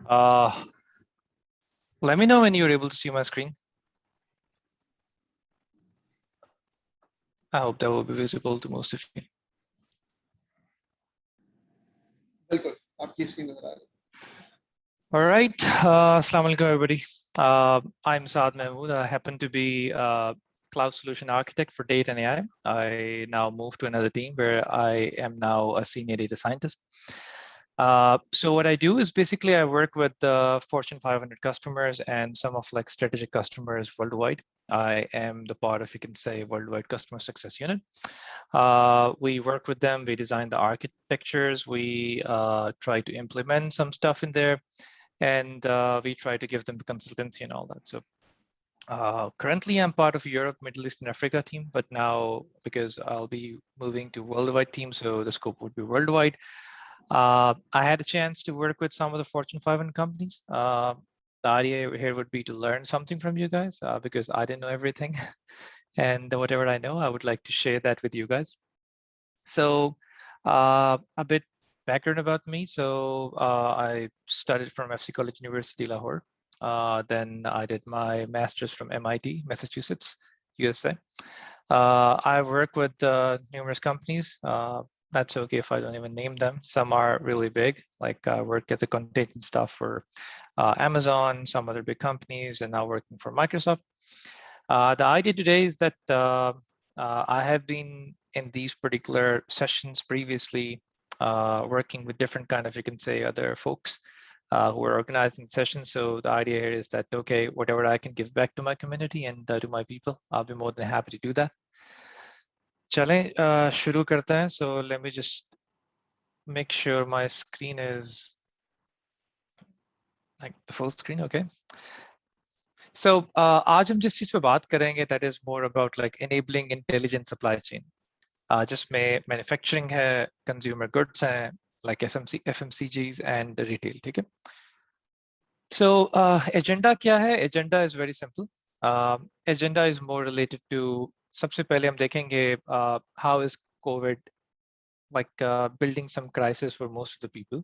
Let me know when you're able to see my screen. I hope that will be visible to most of you. All right. Assalamu alaikum, everybody. I'm SAAD MAHMOOD. I happen to be a cloud solution architect for data and AI. I now moved to another team where I am now a senior data scientist. So what I do is basically I work with Fortune 500 customers and some of like strategic customers worldwide. I am the part of, you can say, worldwide customer success unit. We work with them, we design the architectures, we try to implement some stuff in there, and we try to give them the consultancy and all that. So currently I'm part of Europe, Middle East and Africa team, but now because I'll be moving to worldwide team, so the scope would be worldwide. I had a chance to work with some of the Fortune 500 companies. The idea here would be to learn something from you guys because I didn't know everything. And whatever I know, I would like to share that with you guys. So a bit background about me. So I studied from FC College University, Lahore. Then I did my master's from MIT, Massachusetts, USA. I work with numerous companies. That's okay if I don't even name them. Some are really big, like I work as a content staff for Amazon, some other big companies, and now working for Microsoft. The idea today is that I have been in these particular sessions previously working with different kind of, you can say, other folks who are organizing sessions. So the idea here is that, okay, whatever I can give back to my community and to my people, I'll be more than happy to do that. चलें शुरू करते हैं. So let me just make sure my screen is like the full screen. Okay. So आज हम जिस चीज पे बात करेंगे, that is more about like enabling intelligent supply chain. जिसमें manufacturing है, consumer goods हैं, like FMCGs and retail. ठीक है. So agenda क्या है? Agenda is very simple. Agenda is more related to, सबसे पहले हम देखेंगे how is COVID like building some crisis for most of the people,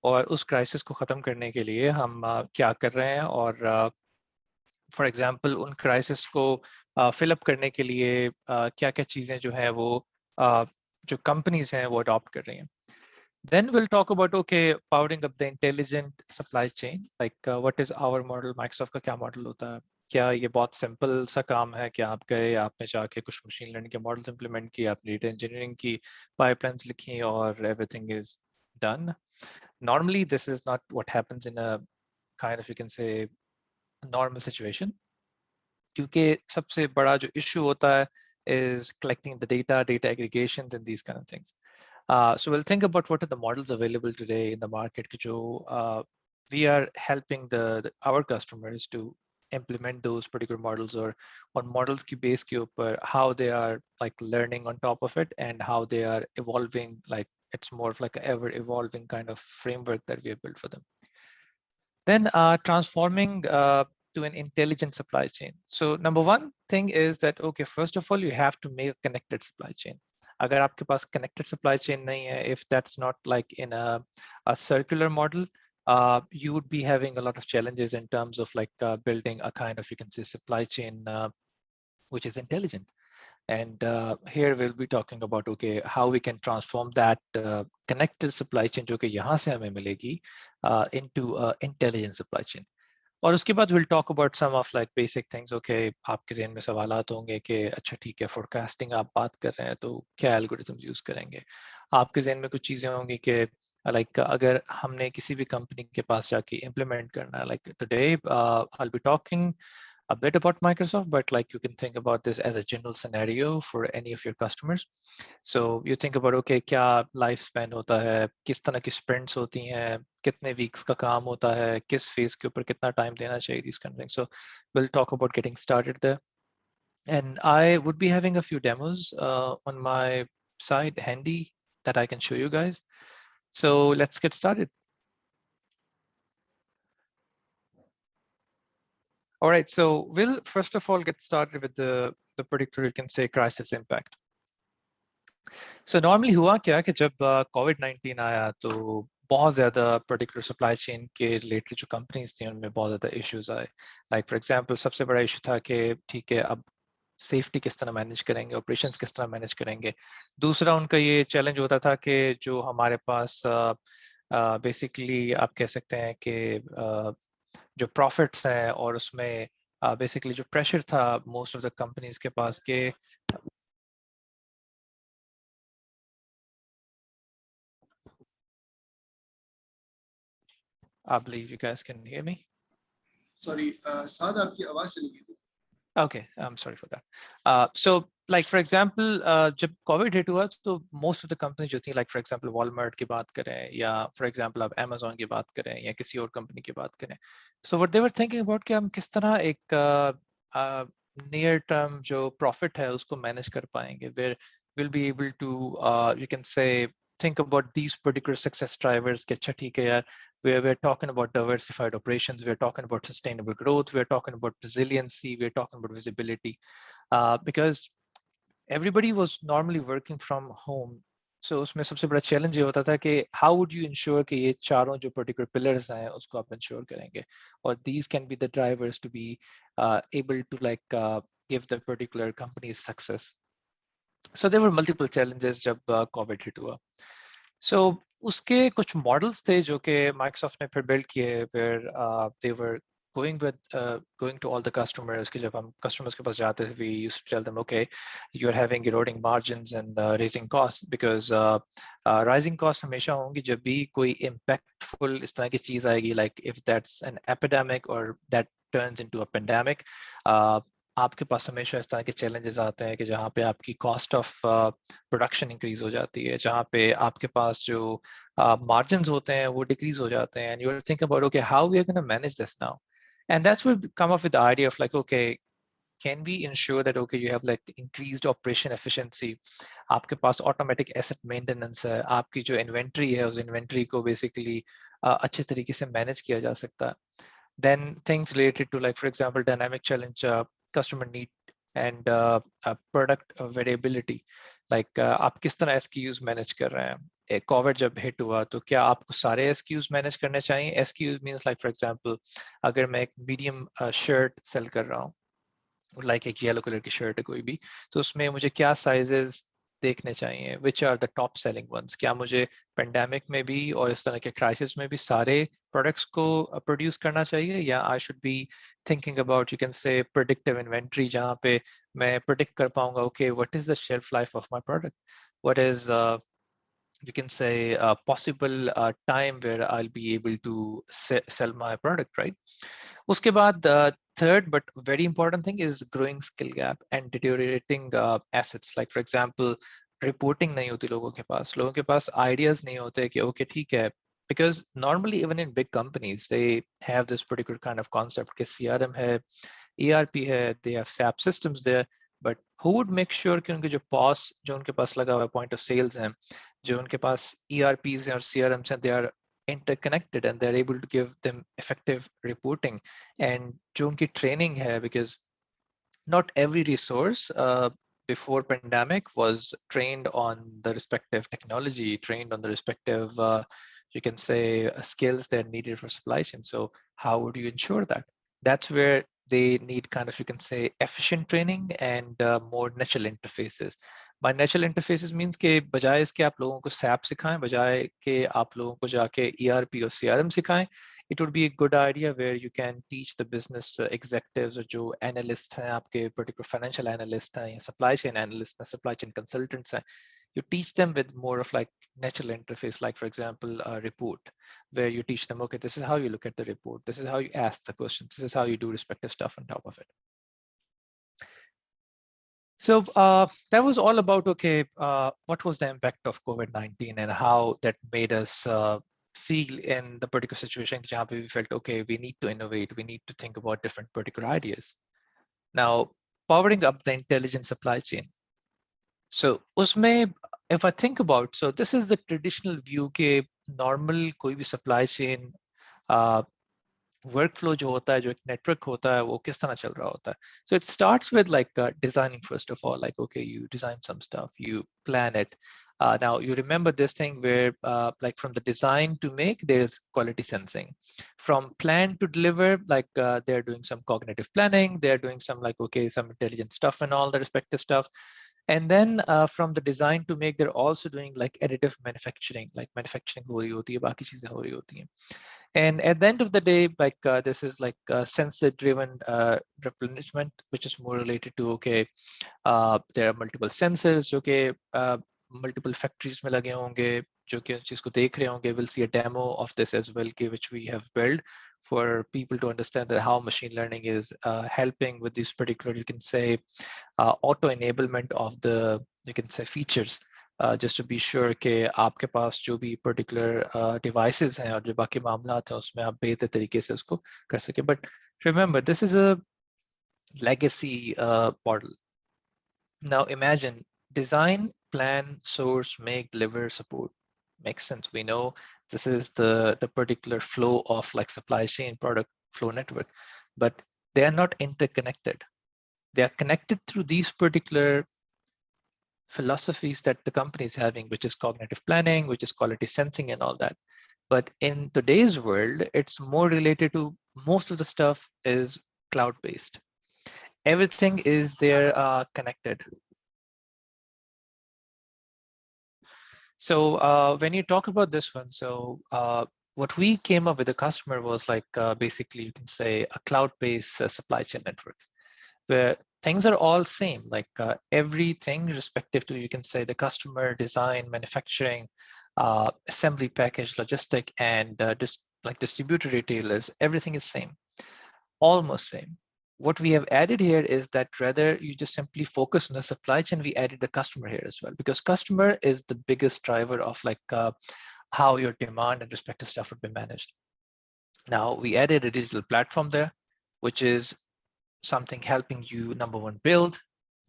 और उस crisis को खत्म करने के लिए हम क्या कर रहे हैं, और for example उन crisis को fill up करने के लिए क्या-क्या चीजें जो है वो जो companies हैं वो adopt कर रही हैं. Then we'll talk about, okay, powering up the intelligent supply chain, like what is our model, Microsoft का क्या model होता है, क्या ये बहुत सिंपल सा काम है कि आप गए, आपने जाके कुछ मशीन लर्निंग के मॉडल्स इंप्लीमेंट किए, आपने डेटा इंजीनियरिंग की पाइपलाइंस लिखी और everything is done. Normally this is not what happens in a kind of, you can say, normal situation, क्योंकि सबसे बड़ा जो issue होता है is collecting the data aggregations and these kind of things. So we'll think about what are the models available today in the market, we are helping our customers to implement those particular models, or on models ki base ke upar, how they are like learning on top of it and how they are evolving. Like it's more of like an ever evolving kind of framework that we have built for them. Then transforming to an intelligent supply chain. So number one thing is that, okay, first of all, you have to make a connected supply chain. अगर आपके पास connected supply chain नहीं है, if that's not like in a circular model, you would be having a lot of challenges in terms of like building a kind of, you can say, supply chain which is intelligent. And here we'll be talking about, okay, how we can transform that connected supply chain जो कि यहाँ से हमें मिलेगी into an intelligent supply chain. और उसके बाद we'll talk about some of like basic things. Okay, आपके ज़हन में सवालात होंगे कि अच्छा ठीक है, forecasting आप बात कर रहे हैं तो क्या algorithms use करेंगे. आपके ज़हन में कुछ चीज़ें होंगी कि like अगर हमने किसी भी company के पास जाके implement करना है, like today I'll be talking a bit about Microsoft, but like you can think about this as a general scenario for any of your customers. So you think about, okay, क्या lifespan होता है, किस तरह की sprints होती हैं, कितने weeks का काम होता है, किस phase के ऊपर कितना time देना चाहिए, these kind of things. So we'll talk about getting started there. And I would be having a few demos on my side handy that I can show you guys. So let's get started. All right, so we'll first of all get started with the particular, you can say, crisis impact. So normally हुआ क्या कि जब COVID-19 आया तो बहुत ज़्यादा particular supply chain के related जो कंपनीज थी उनमें बहुत ज़्यादा इश्यूज आए। लाइक फॉर एग्जांपल सबसे बड़ा इशू था कि ठीक है अब सेफ्टी किस तरह मैनेज करेंगे, ऑपरेशंस किस तरह मैनेज करेंगे। दूसरा उनका ये चैलेंज होता था कि जो हमारे पास बेसिकली आप कह सकते हैं कि जो प्रॉफिट्स हैं और उसमें बेसिकली जो प्रेशर था मोस्ट ऑफ द कंपनीज के पास के I believe you guys can hear me. Sorry, साद आपकी आवाज चली गई थी। Okay, I'm sorry for that. So, like for example, जब COVID hit हुआ तो most of the companies जो थी, like for example Walmart की बात करें या for example आप Amazon की बात करें या किसी और company की बात करें, so what they were thinking about कि हम किस तरह एक near term जो profit है उसको manage कर पाएंगे, where we'll be able to you can say think about these particular success drivers कि अच्छा ठीक है यार, we're talking about diversified operations, we're talking about sustainable growth, we're talking about resiliency, we're talking about visibility, because everybody was normally working from home. So उसमें सबसे बड़ा challenge ये होता था कि how would you ensure कि ये चारों जो particular pillars हैं उसको आप ensure करेंगे, और these can be the drivers to be able to like give the particular company's success. So there were multiple challenges जब COVID hit हुआ. So उसके कुछ मॉडल्स थे जो कि माइक्रोसॉफ्ट ने फिर बिल्ड किए, where they were going to all the customers कि जब हम customers के पास जाते थे, we used to tell them, okay, you're having eroding margins and raising costs, because rising costs हमेशा होंगी जब भी कोई impactful इस तरह की चीज आएगी, like if that's an epidemic or that turns into a pandemic, आपके पास हमेशा इस तरह के challenges आते हैं कि जहाँ पे आपकी cost of प्रोडक्शन इंक्रीज हो जाती है, जहाँ पे आपके पास जो मार्जिन्स होते हैं वो डिक्रीज हो जाते हैं, and you are thinking about okay how we are gonna manage this now, and that's where come up with the idea of like okay can we ensure that okay you have like increased operation efficiency, आपके पास automatic asset maintenance है, आपकी जो inventory है उस inventory को basically अच्छे तरीके से मैनेज किया जा सकता है. Then things related to like for example dynamic challenge, customer need and product variability, like आप किस तरह SKUs मैनेज कर रहे हैं. कोविड जब हिट हुआ तो क्या आपको सारे SKUs मैनेज करने चाहिए. SKUs means like for example अगर मैं एक मीडियम शर्ट सेल कर रहा हूँ, लाइक एक येलो कलर की शर्ट है कोई भी, तो उसमें मुझे क्या साइजेस देखने चाहिए, which are the top selling ones. क्या मुझे पेंडेमिक में भी और इस तरह के क्राइसिस में भी सारे प्रोडक्ट्स को प्रोड्यूस करना चाहिए, या I should be thinking about you can say predictive inventory, जहाँ पे मैं प्रिडिक्ट कर पाऊंगा okay what is the shelf life of my product, what is you can say a possible time where I'll be able to sell my product, right? उसके बाद third but very important thing is growing skill gap and deteriorating assets. Like for example, reporting नहीं होती लोगों के पास ideas नहीं होते कि okay ठीक है, because normally even in big companies they have this particular kind of concept कि CRM है, ERP है, they have SAP systems there, but who would make sure कि उनके जो POS जो उनके पास लगा हुआ है point of sales हैं, जो उनके पास ERPs हैं और CRMs हैं, they are interconnected and they're able to give them effective reporting, and जो उनकी training है, because not every resource before pandemic was trained on the respective technology, trained on the respective you can say skills that are needed for supply chain. So how would you ensure that? That's where they need kind of you can say efficient training and more natural interfaces. By natural interfaces means कि बजाय इसके आप लोगों को SAP सिखाएं, बजाय के आप लोगों को जाके ERP और CRM सिखाएं, it would be a good idea where you can teach the business executives or जो analysts हैं आपके particular financial analysts हैं या supply chain analysts हैं, supply chain consultants हैं, you teach them with more of like natural interface, like for example a report where you teach them okay this is how you look at the report, this is how you ask the questions, this is how you do respective stuff on top of it. So that was all about okay what was the impact of COVID-19 and how that made us feel in the particular situation where we felt okay we need to innovate, we need to think about different particular ideas. Now powering up the intelligent supply chain, so usme if I think about, so this is the traditional view ke normal koi bhi supply chain workflow जो होता है, जो एक network होता है, वो किस तरह चल रहा होता है. So it starts with like designing first of all, like okay you design some stuff, you plan it, Now you remember this thing where like from the design to make, there's quality sensing. From plan to deliver, like they're doing some cognitive planning, they're doing some like, okay, some intelligent stuff and all the respective stuff. And then from the design to make, they're also doing like additive manufacturing, like manufacturing ho rahi hoti hai, baaki cheezein ho rahi hoti hain. And at the end of the day, like this is like sensor driven replenishment, which is more related to, okay, there are multiple sensors जो कि multiple factories में लगे होंगे जो कि उस चीज को देख रहे होंगे. We'll see a demo of this as well, which we have built for people to understand that how machine learning is helping with these particular, you can say, auto enablement of the, you can say, features, just to be sure कि आपके पास जो भी particular devices हैं और जो बाकी मामलात हैं उसमें आप बेहतर तरीके से उसको कर सके. But remember, this is a legacy model. Now imagine design, plan, source, make, deliver, support. Makes sense. We know this is the particular flow of like supply chain product flow network, but they are not interconnected. They are connected through these particular philosophies that the company is having, which is cognitive planning, which is quality sensing and all that. But in today's world, it's more related to most of the stuff is cloud-based. Everything is there connected. So when you talk about this one, so what we came up with the customer was like basically you can say a cloud-based supply chain network where things are all same, like everything respective to, you can say, the customer, design, manufacturing, assembly, package, logistic, and like distributor retailers, everything is same, almost same. What we have added here is that rather you just simply focus on the supply chain, we added the customer here as well, because customer is the biggest driver of like how your demand and respective stuff would be managed. Now we added a digital platform there, which is something helping you, number one, build,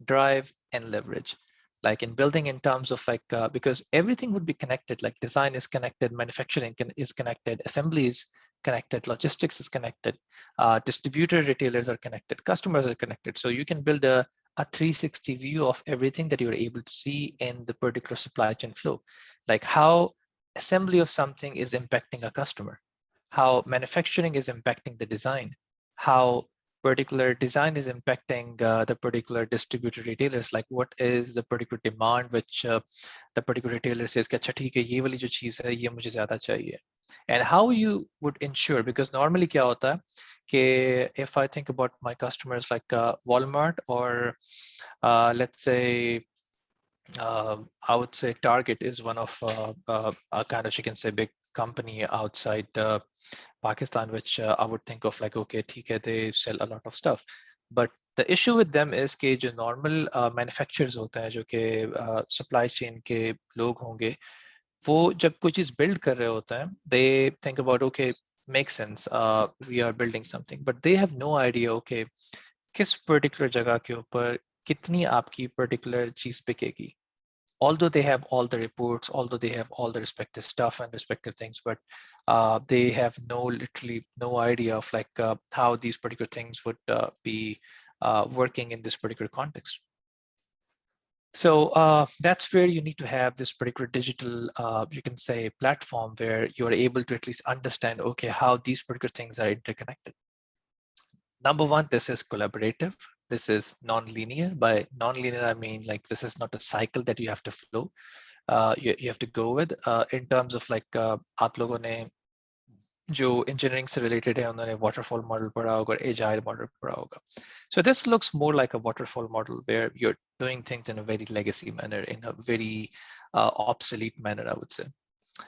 drive, and leverage. Like in building in terms of like, because everything would be connected, like design is connected, manufacturing is connected, assembly is connected, logistics is connected, distributor retailers are connected, customers are connected. So you can build a 360 view of everything that you're able to see in the particular supply chain flow. Like how assembly of something is impacting a customer, how manufacturing is impacting the design, how particular design is impacting the particular distributor retailers, like what is the particular demand which the particular retailer says कि अच्छा ठीक है ये वाली जो चीज़ है ये मुझे ज़्यादा चाहिए. And how you would ensure, because normally क्या होता है कि if I think about my customers like Walmart or let's say I would say Target is one of a kind of, you can say, big company outside Pakistan, which I would think of like, okay, ठीक है, they sell a lot of stuff. But the issue with them is कि जो normal manufacturers होते हैं, जो कि supply chain के लोग होंगे, वो जब कोई चीज़ build कर रहे होते हैं, they think about, okay, makes sense, we are building something, but they have no idea, okay, किस particular जगह के ऊपर कितनी आपकी particular चीज़ बिकेगी. Although they have all the reports, although they have all the respective stuff and respective things, but they have literally no idea of like how these particular things would be working in this particular context. So that's where you need to have this particular digital, you can say, platform where you're able to at least understand, okay, how these particular things are interconnected. Number one, this is collaborative. This is non-linear. By non-linear, I mean like this is not a cycle that you have to flow. You have to go with in terms of like आप लोगों ने जो engineering से related है उन्होंने waterfall model पढ़ा होगा, agile model पढ़ा होगा. So this looks more like a waterfall model where you're doing things in a very legacy manner, in a very obsolete manner, I would say.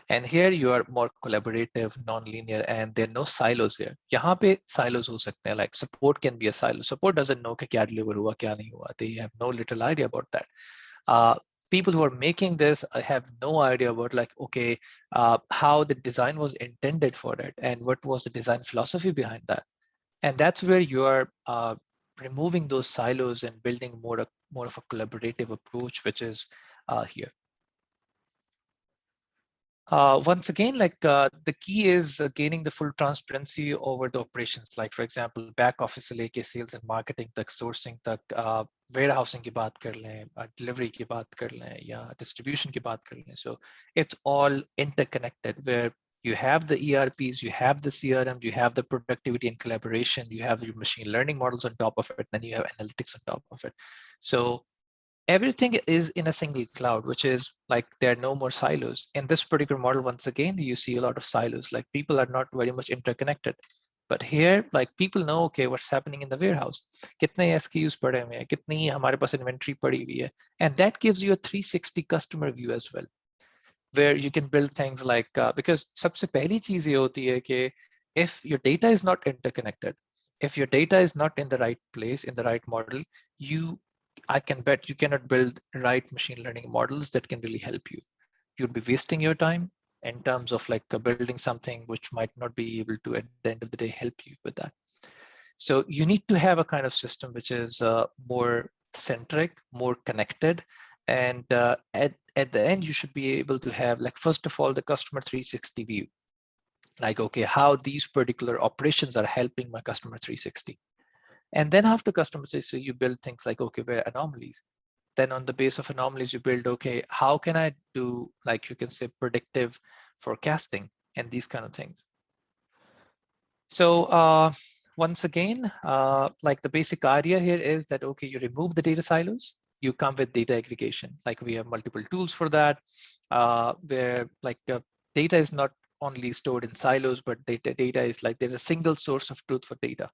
And here you are more collaborative, non-linear, and there are no silos here. यहाँ पे silos हो सकते हैं, like support can be a silo. Support doesn't know कि क्या deliver हुआ, क्या नहीं हुआ. They have no little idea about that. People who are making this have no idea about like, okay, how the design was intended for it and what was the design philosophy behind that. And that's where you are removing those silos and building more of a collaborative approach, which is here. Once again, the key is gaining the full transparency over the operations. Like for example, back office से लेके sales and marketing तक, sourcing तक, warehousing की बात कर लें, delivery की बात कर लें, या distribution की बात कर लें. So it's all interconnected where you have the ERPs, you have the CRM, you have the productivity and collaboration, you have your machine learning models on top of it, then you have analytics on top of it. So everything is in a single cloud, which is like there are no more silos. In this particular model, once again, you see a lot of silos, like people are not very much interconnected. But here, like people know, okay, what's happening in the warehouse, kitne SKUs पड़े हुए हैं, कितनी हमारे पास inventory पड़ी हुई है, and that gives you a 360 customer view as well, where you can build things like because सबसे पहली चीज ये होती है कि if your data is not interconnected, if your data is not in the right place, in the right model, you I can bet you cannot build right machine learning models that can really help you. You'd be wasting your time in terms of like building something which might not be able to at the end of the day help you with that. So you need to have a kind of system which is more centric, more connected, and at the end you should be able to have, like, first of all, the customer 360 view. Like, okay, how these particular operations are helping my customer 360. And then after customer 360, you build things like, okay, where anomalies. Then on the base of anomalies, you build, okay, how can I do, like you can say, predictive forecasting and these kind of things. So once again, like the basic idea here is that, okay, you remove the data silos, you come with data aggregation. Like we have multiple tools for that, where like data is not only stored in silos, but data is like there's a single source of truth for data.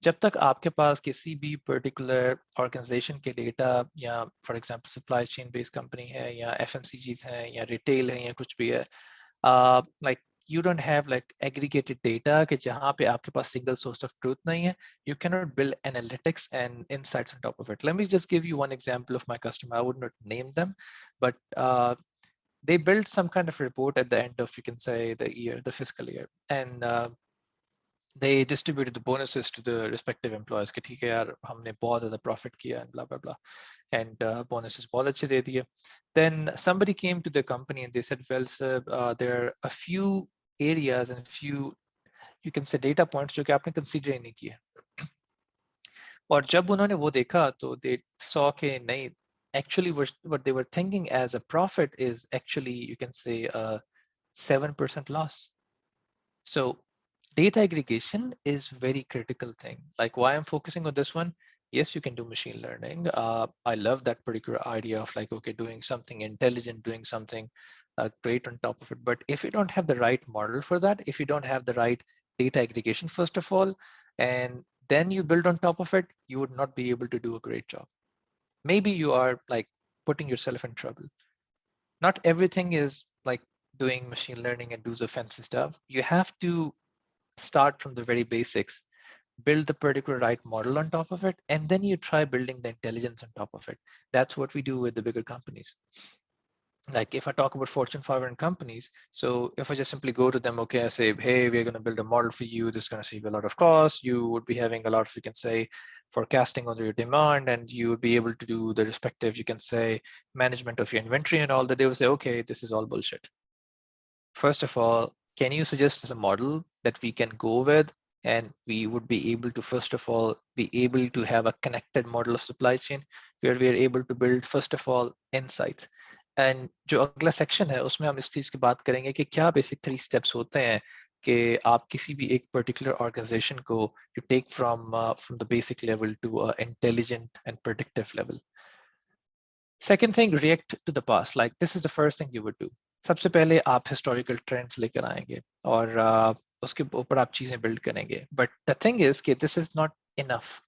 जब तक आपके पास किसी भी particular organisation के data, या for example supply chain based company है, या FMCGs हैं, या रिटेल है, या कुछ भी है, like you don't have like aggregated data कि जहाँ पे आपके पास single source of truth नहीं है, you cannot build analytics and insights on top of it. Let me just give you one example of my customer. I would not name them, but they built some kind of report at the end of, you can say, the year, the fiscal year, and they distributed the bonuses to the respective employees कि ठीक है यार, हमने बहुत ज़्यादा profit किया and blah blah blah, and bonuses बहुत अच्छे दे दिए. Then somebody came to the company and they said, well sir, there are a few areas and few, you can say, data points जो कि आपने consider ही नहीं किए. और जब उन्होंने वो देखा तो they saw कि नहीं, actually what they were thinking as a profit is actually, you can say, a 7% loss. So data aggregation is very critical thing. Like why I'm focusing on this one. Yes, you can do machine learning. I love that particular idea of like, okay, doing something intelligent, doing something great on top of it. But if you don't have the right model for that, if you don't have the right data aggregation, first of all, and then you build on top of it, you would not be able to do a great job. Maybe you are like putting yourself in trouble. Not everything is like doing machine learning and do the fancy stuff. You have to start from the very basics, build the particular right model on top of it, and then you try building the intelligence on top of it. That's what we do with the bigger companies. Like if I talk about Fortune 500 companies, so if I just simply go to them, okay, I say, hey, we're going to build a model for you. This is going to save you a lot of costs. You would be having a lot of, you can say, forecasting on your demand, and you would be able to do the respective, you can say, management of your inventory and all that. They will say, okay, this is all bullshit. First of all, can you suggest us a model that we can go with, and we would be able to, first of all, be able to have a connected model of supply chain where we are able to build, first of all, insights. And जो अगला section है उसमें हम इस चीज की बात करेंगे कि क्या बेसिक 3 स्टेप्स होते हैं कि आप किसी भी एक पर्टिकुलर ऑर्गेनाइजेशन को you take from the basic level to intelligent and predictive level. Second thing, react to the past. Like this is the first thing you would do. सबसे पहले आप historical trends लेकर आएंगे और उसके ऊपर आप चीजें build करेंगे. But the thing is कि this is not enough.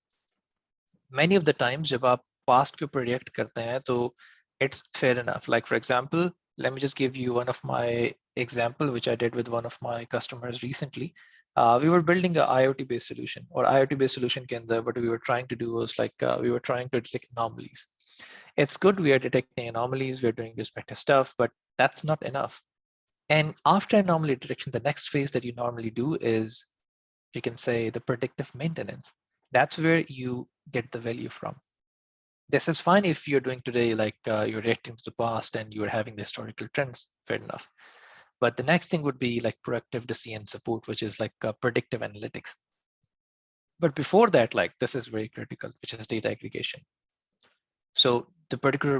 Many of the times जब आप past के ऊपर react करते हैं तो it's fair enough. Like for example, let me just give you one of my example which I did with one of my customers recently. We were building a IoT based solution, or IoT based solution के अंदर what we were trying to do was like we were trying to detect anomalies. It's good we are detecting anomalies, we're doing respective stuff, but that's not enough. And after anomaly detection, the next phase that you normally do is, you can say, the predictive maintenance. That's where you get the value from. This is fine if you're doing today, like you're reacting to the past and you're having the historical trends, fair enough. But the next thing would be like proactive decision support, which is like predictive analytics. But before that, like this is very critical, which is data aggregation. So the particular,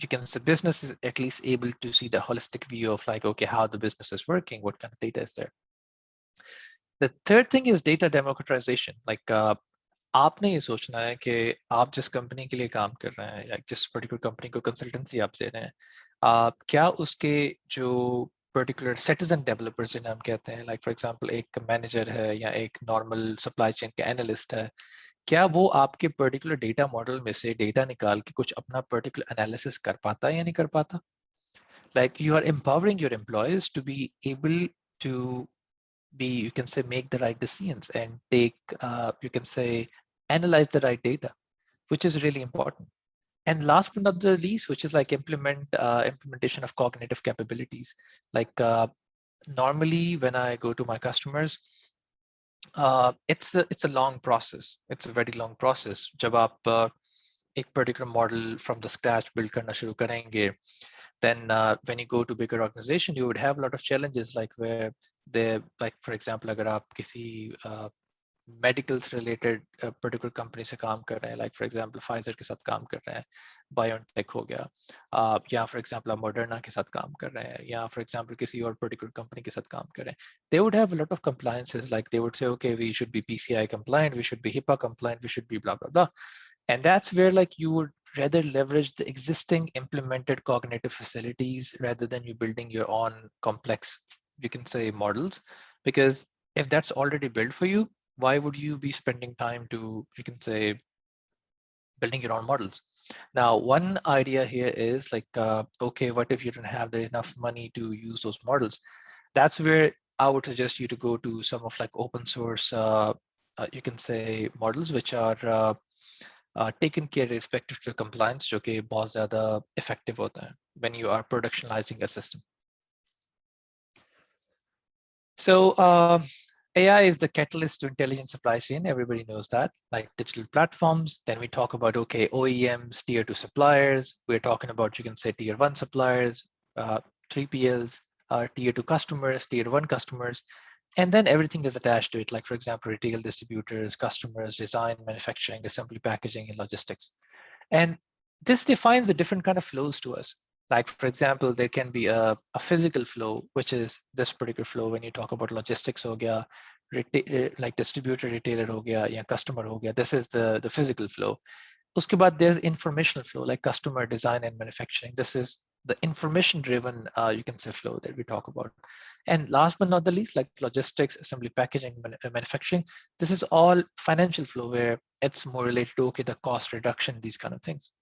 you can say business is at least able to see the holistic view of like, okay, how the business is working, what kind of data is there. The third thing is data democratization. Like आपने ये सोचना है कि आप जिस company के लिए काम कर रहे हैं या जिस पर्टिकुलर कंपनी को कंसल्टेंसी आप दे रहे हैं, क्या उसके जो पर्टिकुलर सिटीजन डेवलपर्स जिन्हें हम कहते हैं, लाइक फॉर एग्जांपल एक मैनेजर है या एक नॉर्मल सप्लाई चेन का एनालिस्ट है, क्या वो आपके पर्टिकुलर डेटा मॉडल में से डेटा निकाल के कुछ अपना पर्टिकुलर एनालिसिस कर पाता है या नहीं कर पाता? Like you are empowering your employees to be able to be, you can say, make the right decisions and take, you can say, analyze the right data, which is really important. And last but not the least, which is like implementation of cognitive capabilities. Like normally when I go to my customers, it's a long process. It's a very long process. जब आप एक particular model from the scratch build करना शुरू करेंगे, then when you go to bigger organization, you would have a lot of challenges, like where they, like for example, अगर आप किसी medicals related particular company से काम कर रहे हैं, like for example Pfizer के साथ काम कर रहे हैं, BioNTech हो गया, या for example आप Moderna के साथ काम कर रहे हैं, या for example किसी और particular company के साथ काम कर रहे हैं, they would have a lot of compliances. Like they would say, okay, we should be PCI compliant, we should be HIPAA compliant, we should be blah blah blah. And that's where like you would rather leverage the existing implemented cognitive facilities rather than you building your own complex, you can say, models. Because if that's already built for you, why would you be spending time to, you can say, building your own models? Now, one idea here is like, okay, what if you don't have enough money to use those models? That's where I would suggest you to go to some of like open source, you can say, models which are taken care respective to compliance, जो कि बहुत ज़्यादा effective होता है when you are productionalizing a system. So AI is the catalyst to intelligent supply chain. Everybody knows that, like digital platforms. Then we talk about, okay, OEMs, tier 2 suppliers. We're talking about, you can say, tier 1 suppliers, 3PLs, tier 2 customers, tier 1 customers. And then everything is attached to it, like, for example, retail distributors, customers, design, manufacturing, assembly, packaging, and logistics. And this defines a different kind of flows to us. Like, for example, there can be a physical flow, which is this particular flow when you talk about logistics, ho gaya, like distributor, retailer, ho gaya, ya customer, ho gaya. This is the physical flow. Uske baad, there's informational flow, like customer, design, and manufacturing. This is the information-driven, you can say, flow that we talk about. And last but not the least, like logistics, assembly, packaging, manufacturing. This is all financial flow where it's more related to, okay, the cost reduction, these kind of things.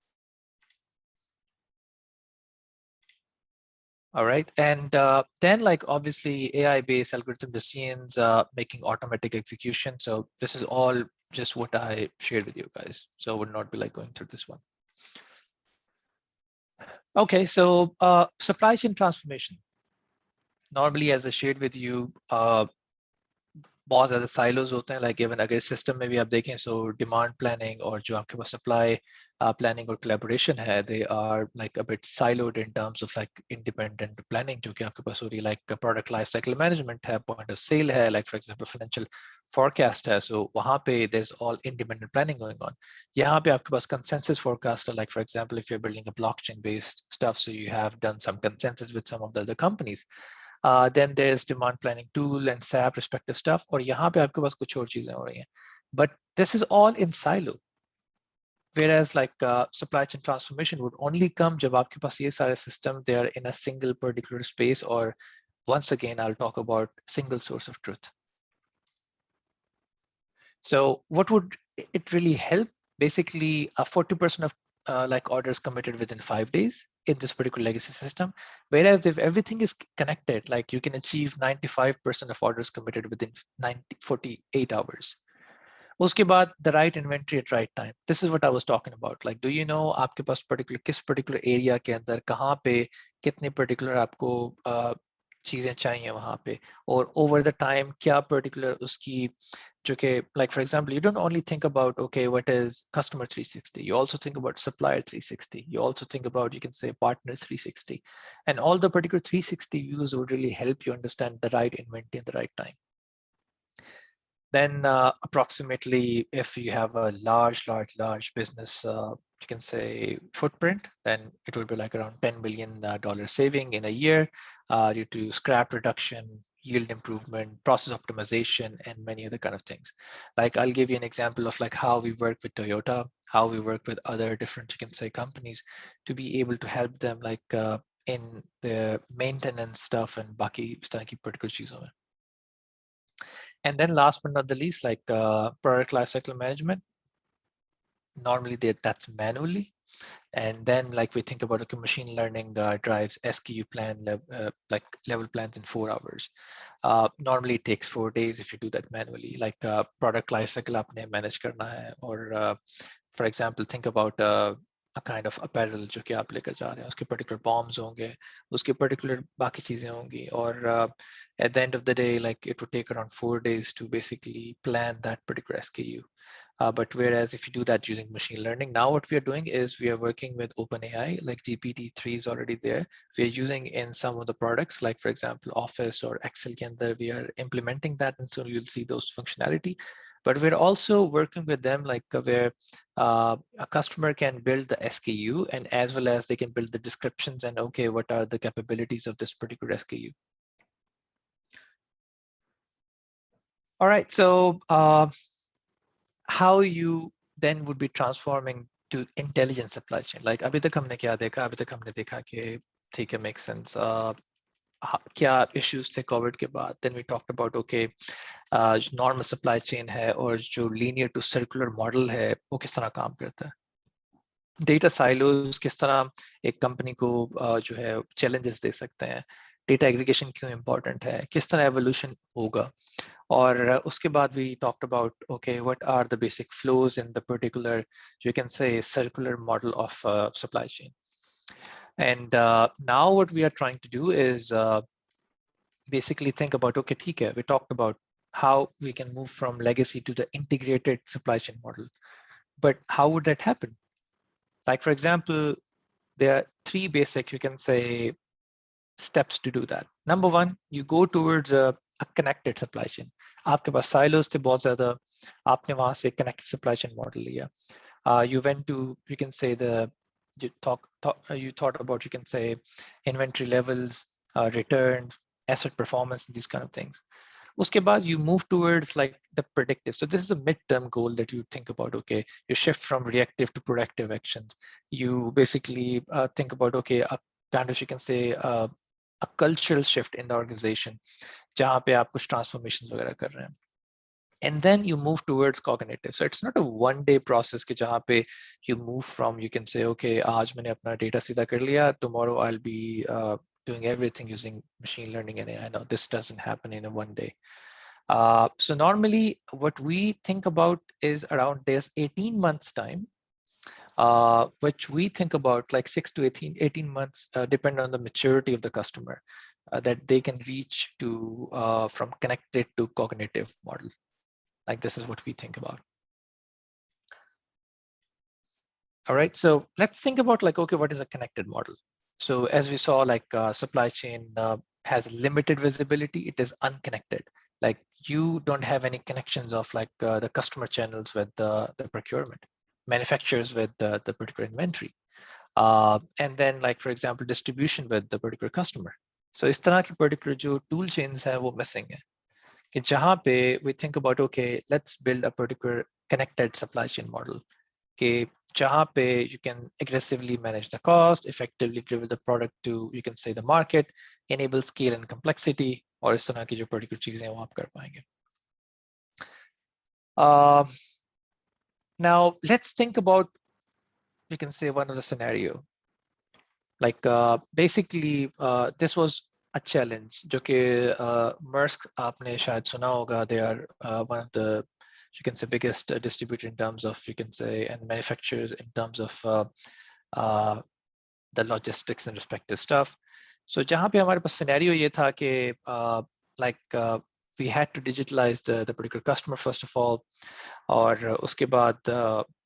All right, and then like obviously AI-based algorithm decisions, making automatic execution. So this is all just what I shared with you guys. So I would not be like going through this one. Okay, so supply chain transformation. Normally, as I shared with you, बहुत ज़्यादा silos होते हैं, like even अगर system में भी आप देखें, so demand planning और जो आपके पास supply planning और collaboration है, they are like a bit siloed in terms of like independent planning जो कि आपके पास हो रही है, like product life cycle management है, point of sale है, like for example financial forecast है, so वहाँ पे there's all independent planning going on. यहाँ पे आपके पास consensus forecast है, like for example if you're building a blockchain based stuff, so you have done some consensus with some of the other companies. Then there's demand planning tool and SAP respective stuff. और यहाँ पे आपके पास कुछ और चीजें हो रही हैं. But this is all in silo. Whereas like supply chain transformation would only come जब आपके पास ये सारे system they are in a single particular space, or once again I'll talk about single source of truth. So what would it really help? Basically, 40% of like orders committed within 5 days in this particular legacy system. Whereas if everything is connected, like you can achieve 95% of orders committed within 48 hours. उसके बाद the right inventory at right time. This is what I was talking about. Like, do you know आपके पास particular किस particular area के अंदर कहाँ पे कितने particular आपको चीजें चाहिए वहाँ पे, और over the time क्या particular उसकी जो कि, like for example, you don't only think about, okay, what is customer 360, you also think about supplier 360, you also think about, you can say, partners 360, and all the particular 360 views would really help you understand the right inventory at the right time. Then approximately, if you have a large business, you can say footprint, then it will be like around $10 million saving in a year due to scrap reduction, yield improvement, process optimization, and many other kind of things. Like I'll give you an example of like how we work with Toyota, how we work with other different, you can say, companies to be able to help them like in the maintenance stuff and baki इस तरह की particular चीजों में. And then last but not the least, like product lifecycle management, normally that's manually. And then like we think about, okay, machine learning drives SKU plan, like level plans in 4 hours. Normally it takes 4 days if you do that manually, like product lifecycle आपने manage करना है, or for example, think about a kind of apparel जो कि आप लेकर जा रहे हैं, उसके particular bombs होंगे, उसके particular बाकी चीजें होंगी, or at the end of the day, like it would take around 4 days to basically plan that particular SKU. But whereas if you do that using machine learning, now what we are doing is we are working with OpenAI, like GPT-3 is already there. We are using in some of the products, like for example, Office or Excel, we are implementing that, and so you'll see those functionality. But we're also working with them like where a customer can build the SKU, and as well as they can build the descriptions and, okay, what are the capabilities of this particular SKU. All right, so how you then would be transforming to intelligent supply chain. Like अभी तक हमने क्या देखा? अभी तक हमने देखा कि ठीक है, makes sense. क्या issues थे COVID के बाद? Then we talked about, okay, normal supply chain है और जो linear to circular model है वो किस तरह काम करता है? Data silos किस तरह एक company को जो है challenges दे सकते हैं? Data aggregation क्यों important है? किस तरह evolution होगा? Or उसके बाद we talked about, okay, what are the basic flows in the particular, you can say, circular model of supply chain. And now what we are trying to do is basically think about, okay, ठीक है, we talked about how we can move from legacy to the integrated supply chain model. But how would that happen? Like, for example, there are 3 basic, you can say, steps to do that. Number 1, you go towards a connected supply chain. आपके पास silos थे बहुत ज़्यादा, आपने वहाँ से connected supply chain model लिया. You went to, you can say, you thought about, you can say, inventory levels, returns, asset performance, these kind of things. Uske baad you move towards like the predictive. So this is a midterm goal that you think about, okay, you shift from reactive to proactive actions. You basically think about, okay, a kind of, you can say, a cultural shift in the organization, जहाँ पे आप कुछ transformations वगैरह कर रहे हैं. And then you move towards cognitive. So it's not a one-day process कि जहाँ पे you move from, you can say, okay, आज मैंने अपना data सीधा कर लिया, tomorrow I'll be doing everything using machine learning and AI. No, this doesn't happen in a one day. So normally what we think about is around there's 18 months time, which we think about like 6 to 18 months, depend on the maturity of the customer, that they can reach to from connected to cognitive model. Like this is what we think about. All right, so let's think about like, okay, what is a connected model? So as we saw, like supply chain has limited visibility. It is unconnected. Like you don't have any connections of like the customer channels with the procurement, manufacturers with the particular inventory. And then like, for example, distribution with the particular customer. So इस तरह की particular जो tool chains है वो missing है. कि जहाँ पे we think about, okay, let's build a particular connected supply chain model. कि जहाँ पे you can aggressively manage the cost, effectively deliver the product to, you can say, the market, enable scale and complexity, और इस तरह की जो particular चीजें हैं वो आप कर पाएंगे. Now let's think about, you can say, one of the scenario. Like basically this was a challenge जो कि Maersk आपने शायद सुना होगा. They are one of the, you can say, biggest distributor in terms of, you can say, and manufacturers in terms of the logistics and respective stuff. So जहाँ पे हमारे पास scenario ये था कि we had to digitalize the particular customer first of all, और उसके बाद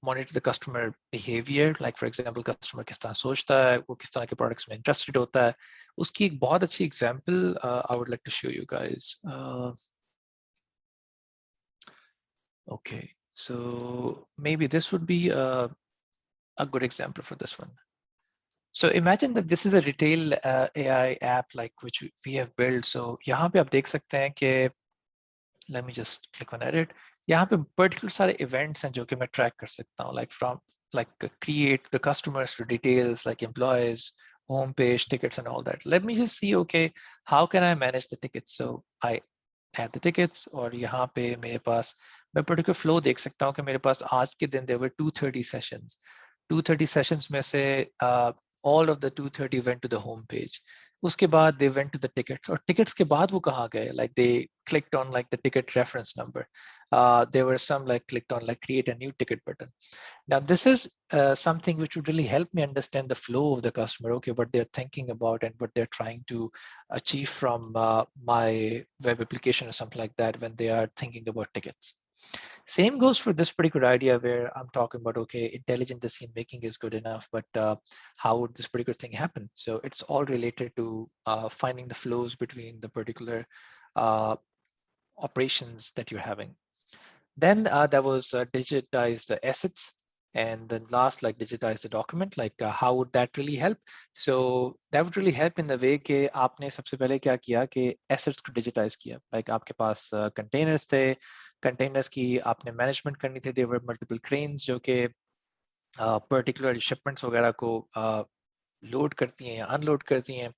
monitor the customer behavior, like for example customer किस तरह सोचता है, वो किस तरह के products में interested होता है, उसकी एक बहुत अच्छी example I would like to show you guys. Okay, so maybe this would be a good example for this one. So imagine that this is a retail AI app like which we have built. So यहाँ पे आप देख सकते हैं कि let me just click on edit. यहाँ पे particular सारे events हैं जो कि मैं track कर सकता हूँ, like from create the customers to details like employees, home page, tickets and all that. Let me just see, okay, how can I manage the tickets? So I add the tickets और यहाँ पे मेरे पास मैं particular flow देख सकता हूँ कि मेरे पास आज के दिन there were 230 sessions. 230 sessions में से all of the 230 went to the home page. उसके बाद they went to the tickets और tickets के बाद वो कहाँ गए, like they clicked on like the ticket reference number. There were some like clicked on like create a new ticket button. Now this is something which would really help me understand the flow of the customer, okay, what they're thinking about and what they're trying to achieve from my web application or something like that when they are thinking about tickets. Same goes for this particular idea where I'm talking about, okay, intelligent decision making is good enough, but how would this particular thing happen? So it's all related to finding the flows between the particular operations that you're having. Then there was digitized assets. And then last, like digitize the document, like how would that really help? So that would really help in the way कि आपने सबसे पहले क्या किया कि assets को digitize किया. Like आपके पास containers थे, containers की आपने management करनी थी. There were multiple cranes जो कि particular shipments वगैरह को load करती हैं या unload करती हैं.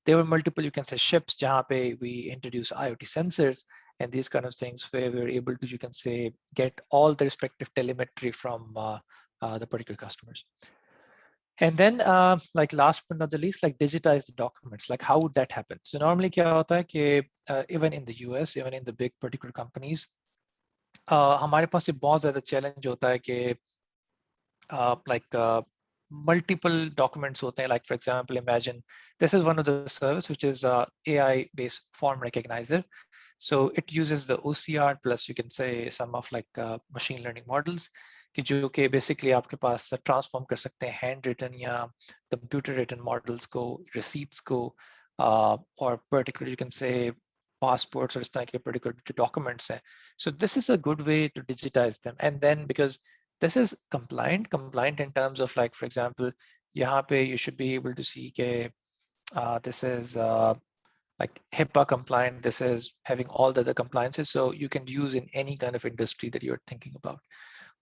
There were multiple, you can say, ships jahan pe we introduce IoT sensors and these kind of things where we're able to, you can say, get all the respective telemetry from the particular customers. And then like last but not the least, like digitize the documents. Like how would that happen? So normally kya hota hai ki even in the US, even in the big particular companies, हमारे पास ये बहुत ज़्यादा challenge होता है कि multiple documents hote hain. Like for example, imagine this is one of the service which is AI based form recognizer. So it uses the OCR plus you can say some of like machine learning models कि जो कि basically आपके पास transform कर सकते हैं hand written या computer written models को receipts को or particularly you can say passports or इस तरह के particular documents हैं. So this is a good way to digitize them. And then because this is compliant in terms of like, for example, यहाँ पे you should be able to see कि this is like HIPAA compliant, this is having all the other compliances, so you can use in any kind of industry that you're thinking about.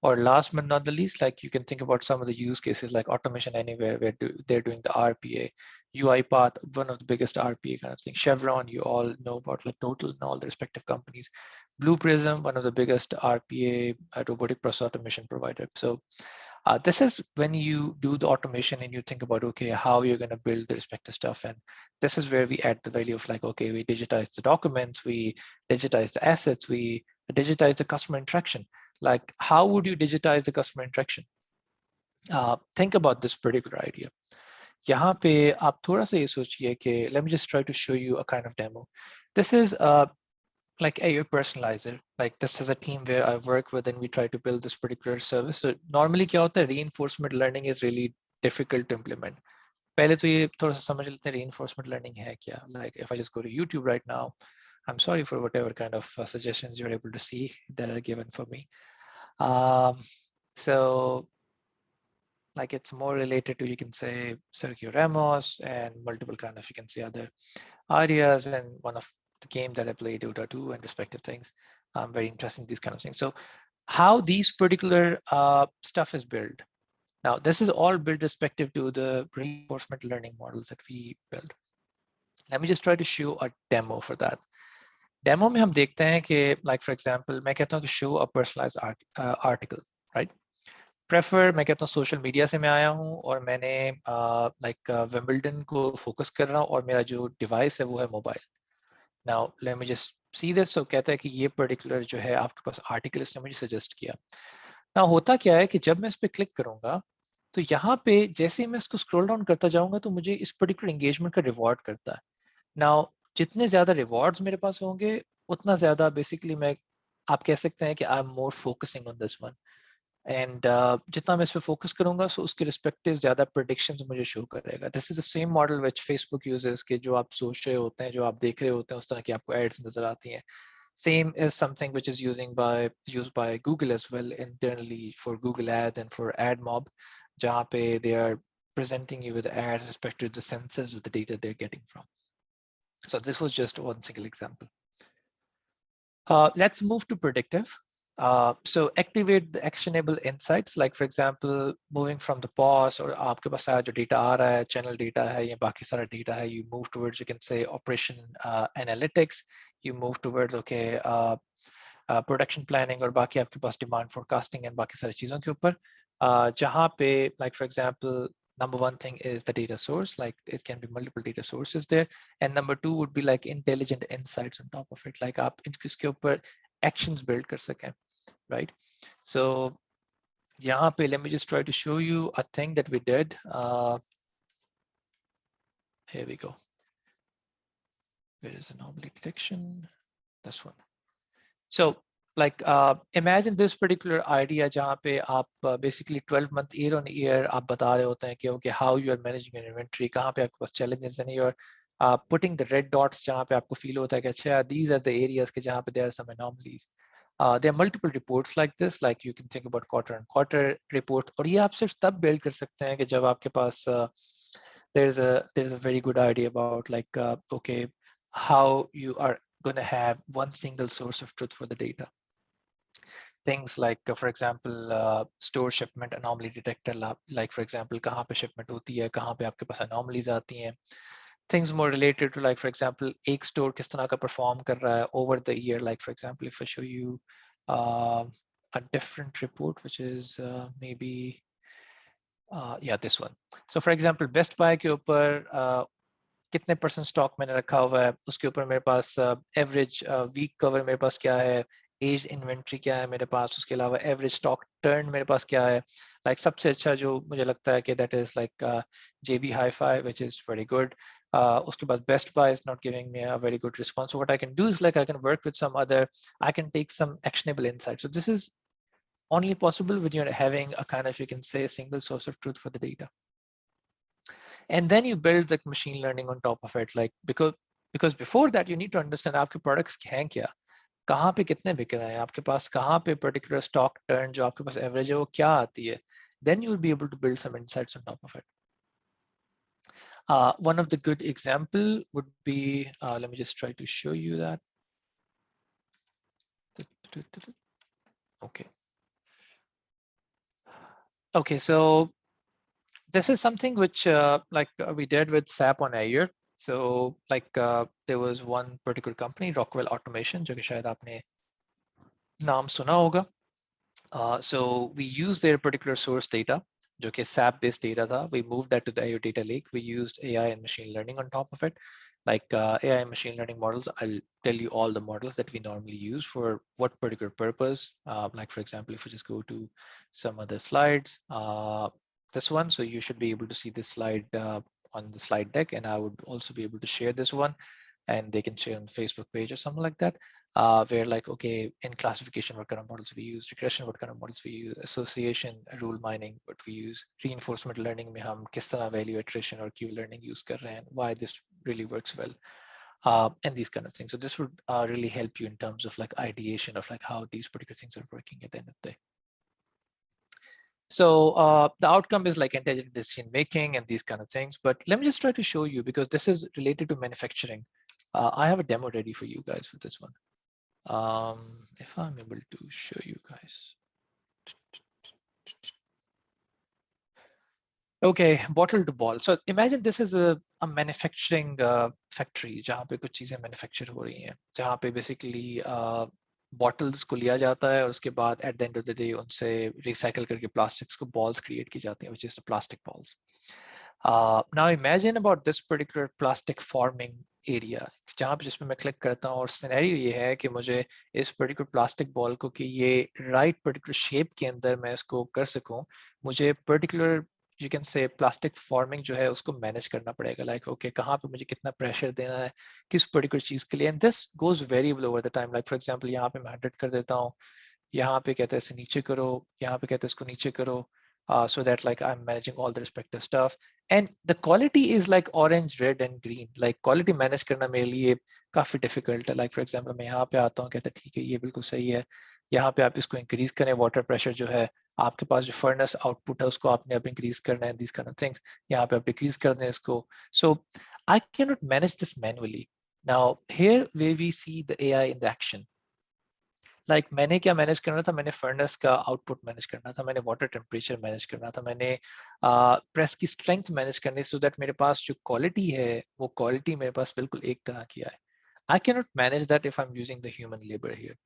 Or last but not the least, like you can think about some of the use cases like automation anywhere where they're doing the RPA, UiPath, one of the biggest RPA kind of thing. Chevron, you all know about like Total and all the respective companies. Blue Prism, one of the biggest RPA robotic process automation provider. So this is when you do the automation and you think about, okay, how you're going to build the respective stuff. And this is where we add the value of like, okay, we digitize the documents, we digitize the assets, we digitize the customer interaction. Like, how would you digitize the customer interaction? Think about this particular idea. यहाँ पे आप थोड़ा सा ये सोचिए कि let me just try to show you a kind of demo. This is like a personalizer. Like this is a team where I work with and we try to build this particular service. So normally क्या होता है, reinforcement learning is really difficult to implement. पहले तो ये थोड़ा सा समझ लेते हैं reinforcement learning है क्या. Like if I just go to YouTube right now, I'm sorry for whatever kind of suggestions you're able to see that are given for me. So like it's more related to, you can say, Sergio Ramos and multiple kind of, you can say, other areas, and one of the game that I played, URDU and respective things. Very interesting, these kind of things. So how these particular stuff is built. Now, this is all built respective to the reinforcement learning models that we build. Let me just try to show a demo for that. Demo में हम देखते हैं कि, like for example, मैं कहता हूँ कि show a personalized article, right? Prefer मैं कहता हूँ सोशल मीडिया से मैं आया हूँ और मैंने लाइक विंबलडन को फोकस कर रहा हूँ और मेरा जो डिवाइस है वो है mobile. Now let me just see this. So कहता है कि ये पर्टिकुलर जो है आपके पास आर्टिकल इसने मुझे सजेस्ट किया. नाउ होता क्या है कि जब मैं इस पर क्लिक करूँगा तो यहाँ पे जैसे ही मैं इसको स्क्रॉल डाउन करता जाऊंगा तो मुझे इस पर्टिकुलर एंगेजमेंट का रिवॉर्ड करता है। नाउ जितने ज्यादा रिवॉर्ड्स मेरे पास होंगे उतना ज्यादा बेसिकली मैं आप कह सकते हैं कि I am more focusing on this one. And जितना मैं इस पर फोकस करूंगा सो उसके रिस्पेक्टिव ज्यादा प्रेडिक्शंस मुझे शो करेगा। This is the same model which Facebook users के जो आप सोच रहे होते हैं, जो आप देख रहे होते हैं, उस तरह की आपको एड्स नजर आती हैं। Same is something which is used by Google as well internally for Google Ads and for AdMob, जहाँ पे they are presenting you with ads respect to the sensors of the data they're getting from. So this was just one single example. Let's move to predictive. So activate the actionable insights, like for example, moving from the pause or आपके पास सारा जो data आ रहा है, channel data है या बाकी सारा data है, you move towards, you can say, operation analytics. You move towards okay production planning और बाकी आपके पास demand forecasting and बाकी सारी चीजों के ऊपर जहाँ पे like for example number one thing is the data source, like it can be multiple data sources there, and number two would be like intelligent insights on top of it, like आप इसके ऊपर actions build कर सकें, right? So यहाँ पे let me just try to show you a thing that we did. Here we go. Where is anomaly detection? This one. So like imagine this particular idea जहाँ पे आप basically 12-month year on year आप बता रहे होते हैं कि okay how you are managing your inventory, कहाँ पे आपके पास challenges हैं, you're putting the red dots जहाँ पे आपको feel होता है कि अच्छा these are the areas के जहाँ पे there are some anomalies. There are multiple reports like this, like you can think about quarter and quarter report, और ये आप सिर्फ तब build कर सकते हैं कि जब आपके पास there's a very good idea about like okay how you are going to have one single source of truth for the data. Things like for example store shipment anomaly detector, like for example कहाँ पे shipment होती है, कहाँ पे आपके पास anomalies आती हैं. Things more related to like for example एक store किस तरह का perform कर रहा है over the year, like for example if I show you a different report which is maybe yeah this one. So for example Best Buy के ऊपर कितने परसेंट स्टॉक मैंने रखा हुआ है, उसके ऊपर मेरे पास एवरेज वीक कवर मेरे पास क्या है, एज इन्वेंट्री क्या है मेरे पास, उसके अलावा एवरेज स्टॉक टर्न मेरे पास क्या है. लाइक सबसे अच्छा जो मुझे लगता है कि that is like JB Hi Fi which is very good. उसके बाद Best Buy is not giving me a very good response. So what I can do is like I can work with some other, I can take some actionable insight. So this is only possible when you're having a kind of, you can say, a single source of truth for the data. And then you build like machine learning on top of it, like because before that you need to understand आपके products हैं क्या, कहाँ पे कितने बिक रहे हैं, आपके पास कहाँ पे particular stock turn जो आपके पास average है वो क्या आती है. Then you will be able to build some insights on top of it. One of the good example would be let me just try to show you that. Okay, so this is something which we did with SAP on Azure. So like there was one particular company, Rockwell Automation, जो कि शायद आपने नाम सुना होगा. So we used their particular source data, जो कि SAP based data था. We moved that to the Azure data lake. We used AI and machine learning on top of it. Like AI and machine learning models, I'll tell you all the models that we normally use for what particular purpose. Like for example, if we just go to some other slides, this one, so you should be able to see this slide on the slide deck, and I would also be able to share this one, and they can share on the Facebook page or something like that. Where like, okay, in classification, what kind of models we use, regression, what kind of models we use, association, rule mining, what we use, reinforcement learning में हम किस तरह value iteration or Q learning use कर रहे हैं, why this really works well, and these kind of things. So this would really help you in terms of like ideation of like how these particular things are working at the end of the day. So the outcome is like intelligent decision making and these kind of things. But let me just try to show you, because this is related to manufacturing. I have a demo ready for you guys for this one. If I'm able to show you guys. Okay, bottle to ball. So imagine this is a manufacturing factory जहाँ पे कुछ चीजें manufacture हो रही हैं, जहाँ पे basically bottles को लिया जाता है और उसके बाद at the end of the day उनसे recycle करके plastics को balls create की जाती हैं, which is the plastic balls. Now imagine about this particular plastic forming area, जहाँ पे जिसमें मैं click करता हूँ और scenario ये है कि मुझे इस particular plastic ball को कि ये right particular shape के अंदर मैं इसको कर सकूँ, मुझे particular you can say plastic forming जो है उसको manage करना पड़ेगा, like okay कहाँ पे मुझे कितना pressure देना है किस particular चीज़ के लिए, and this goes variable over the time. Like for example यहाँ पे मैं 100 कर देता हूँ, यहाँ पे कहते हैं इसे नीचे करो, यहाँ पे कहते हैं इसको नीचे करो, so that like I'm managing all the respective stuff. And the quality is like orange, red and green. Like quality manage करना मेरे लिए काफी difficult है. Like for example मैं यहाँ पे आता हूँ, कहता है ठीक है ये बिल्कुल सही है, यहाँ पे आप इसको increase करें, water pressure जो है आपके पास जो furnace output है उसको आपने अब increase करना है, these kind of things. यहाँ पे आप decrease कर दें इसको. So I cannot manage this manually. Now here where we see the AI in the action. Like मैंने क्या मैनेज करना था, मैंने फर्नेस का आउटपुट मैनेज करना था, मैंने वाटर टेम्परेचर मैनेज करना था, मैंने प्रेस की स्ट्रेंथ मैनेज करनी, सो दैट मेरे पास जो क्वालिटी है वो क्वालिटी मेरे पास बिल्कुल एक तरह की है. I can not manage that if I am using the human labour here.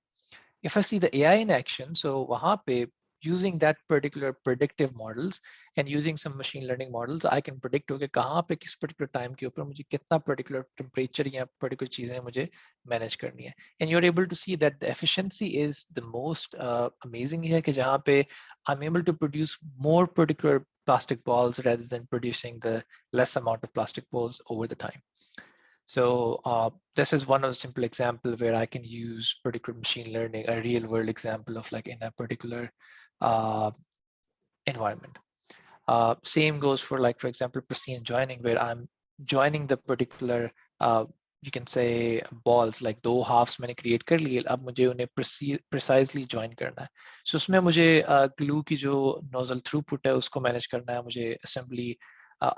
If I see the AI in action, so वहाँ पे using that particular predictive models and using some machine learning models, I can predict okay कहाँ पे किस particular time के ऊपर मुझे कितना particular temperature या particular चीजें मुझे manage करनी है. And you're able to see that the efficiency is the most amazing है कि जहाँ पे I'm able to produce more particular plastic balls rather than producing the less amount of plastic balls over the time. So this is one of the simple example where I can use particular machine learning, a real world example of like in a particular environment. Same goes for like, for example, precision joining, where I'm joining the particular, you can say balls, like दो halves मैंने create कर लिए, अब मुझे उन्हें precisely join करना है. So उसमें मुझे glue की जो nozzle throughput है उसको manage करना है, मुझे assembly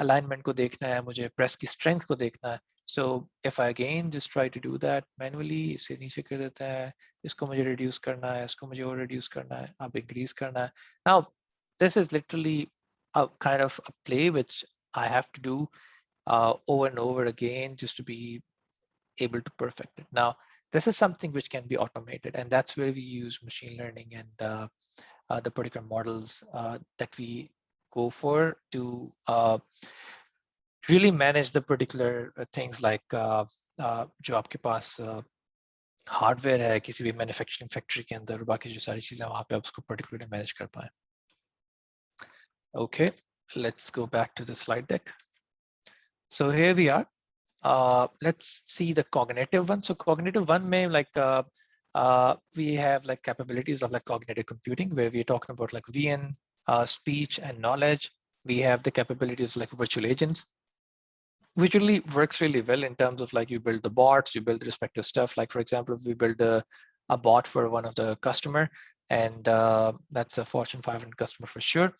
alignment को देखना है, मुझे press की strength को देखना है. So if I again just try to do that manually, इसे नीचे कर देते हैं, इसको मुझे reduce करना है, इसको मुझे और reduce करना है, अब increase करना है. Now this is literally a kind of a play which I have to do over and over again just to be able to perfect it. Now, this is something which can be automated, and that's where we use machine learning and the particular models that we go for to really manage the particular things like जो आपके पास hardware है किसी भी manufacturing factory के अंदर, बाकी जो सारी चीजें वहां पे आप उसको पर्टिकुलरली मैनेज कर पाए. Okay, let's go back to the slide deck. So here we are. Let's see the cognitive one. So cognitive one may like we have like capabilities of like cognitive computing, where we're talking about like VN, speech and knowledge. We have the capabilities like virtual agents, which really works really well in terms of like you build the bots, you build the respective stuff. Like for example, if we build a bot for one of the customer, and that's a Fortune 500 customer for sure.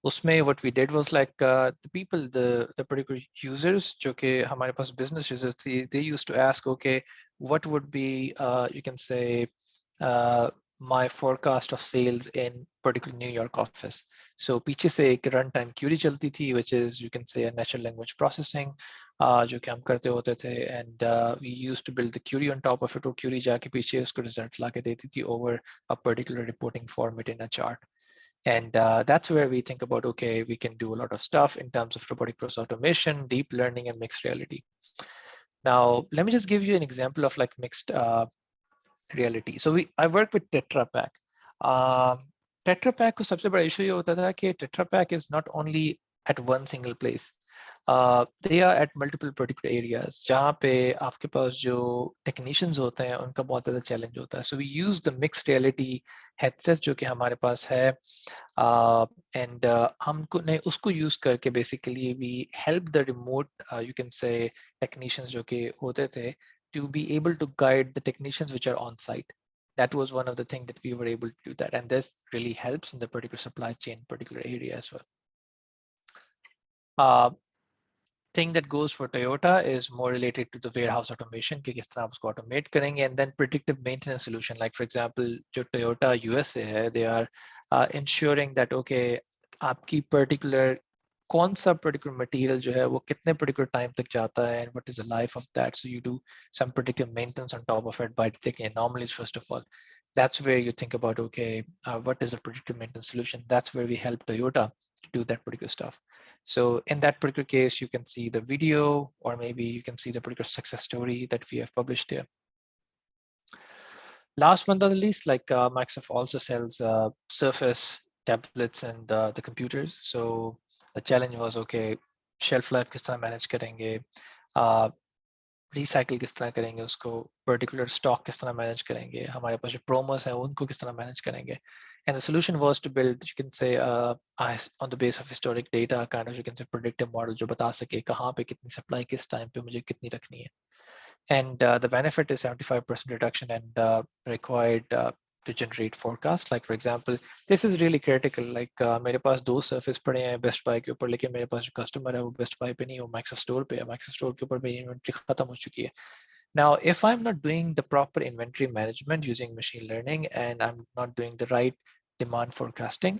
Usme what we did was like the people, the particular users, जो कि हमारे पास business users, they used to ask, okay, what would be you can say my forecast of sales in particular New York office. So पीछे से एक runtime query चलती थी, which is you can say a natural language processing, जो कि हम करते होते थे, and we used to build the query on top of it. वो query जाके पीछे उसको result ला के देती थी over a particular reporting format in a chart. And that's where we think about, okay, we can do a lot of stuff in terms of robotic process automation, deep learning, and mixed reality. Now, let me just give you an example of like mixed reality. So I work with Tetra Pak. Tetra Pak को सबसे बड़ा issue ये होता था कि Tetra Pak is not only at one single place. They are at multiple particular areas जहाँ पे आपके पास जो technicians होते हैं उनका बहुत ज़्यादा challenge होता है. So we use the mixed reality headset जो कि हमारे पास है, and हमको ने उसको use करके basically we help the remote you can say technicians जो कि होते थे to be able to guide the technicians which are on site. That was one of the things that we were able to do that, and this really helps in the particular supply chain particular area as well. Thing that goes for Toyota is more related to the warehouse automation, कि किस तरह आप उसको automate करेंगे, and then predictive maintenance solution. Like for example, जो Toyota USA है, they are ensuring that okay, आपकी particular कौन सा particular material जो है वो कितने particular time तक जाता है, and what is the life of that. So you do some predictive maintenance on top of it by detecting anomalies first of all. That's where you think about okay, what is a predictive maintenance solution. That's where we help Toyota to do that particular stuff. So in that particular case, you can see the video, or maybe you can see the particular success story that we have published here. Last but not the least, like Microsoft also sells Surface tablets and the computers. So The challenge was, okay, shelf life किस तरह manage करेंगे, recycle किस तरह करेंगे उसको, particular stock किस तरह manage करेंगे, हमारे पास जो promos हैं उनको किस तरह manage करेंगे. And the solution was to build, you can say, on the base of historic data, kind of, you can say, predictive model जो बता सके कहाँ पे कितनी supply किस time पे मुझे कितनी रखनी है. And the benefit is 75% reduction and required to generate forecast. Like for example, this is really critical. Like मेरे पास दो surface पड़े हैं Best Buy के ऊपर, लेकिन मेरे पास जो customer है वो Best Buy पे नहीं, वो Maxo Store पे है. Maxo Store के ऊपर मेरी inventory खत्म हो चुकी है. Now, if I'm not doing the proper inventory management using machine learning and I'm not doing the right demand forecasting,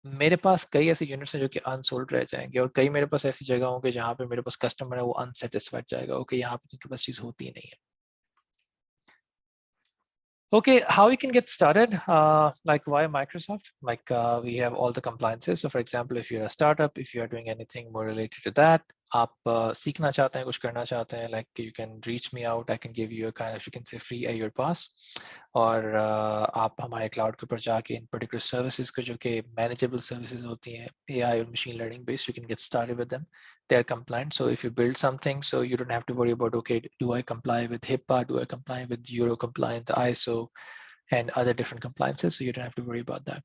मेरे पास कई ऐसे यूनिट्स हैं जो कि अनसोल्ड रह जाएंगे, और कई मेरे पास ऐसी जगह होंगे जहाँ पे मेरे पास कस्टमर है वो अनसेटिस्फाइड जाएगा. ओके, यहाँ पे उनके पास चीज होती ही नहीं है. Okay, how you can get started? Like why Microsoft? Like we have all the compliances. So for example, if you're a startup, if you are doing anything more related to that, आप सीखना चाहते हैं, कुछ करना चाहते हैं, like you can reach me out. I can give you a kind of, you can say, free Azure pass. और आप हमारे cloud के ऊपर जाके in particular services को जो कि manageable services होती हैं AI और machine learning based, you can get started with them. They are compliant. So if you build something, so you don't have to worry about, okay, do I comply with HIPAA? Do I comply with Euro compliance, ISO, and other different compliances? So you don't have to worry about that.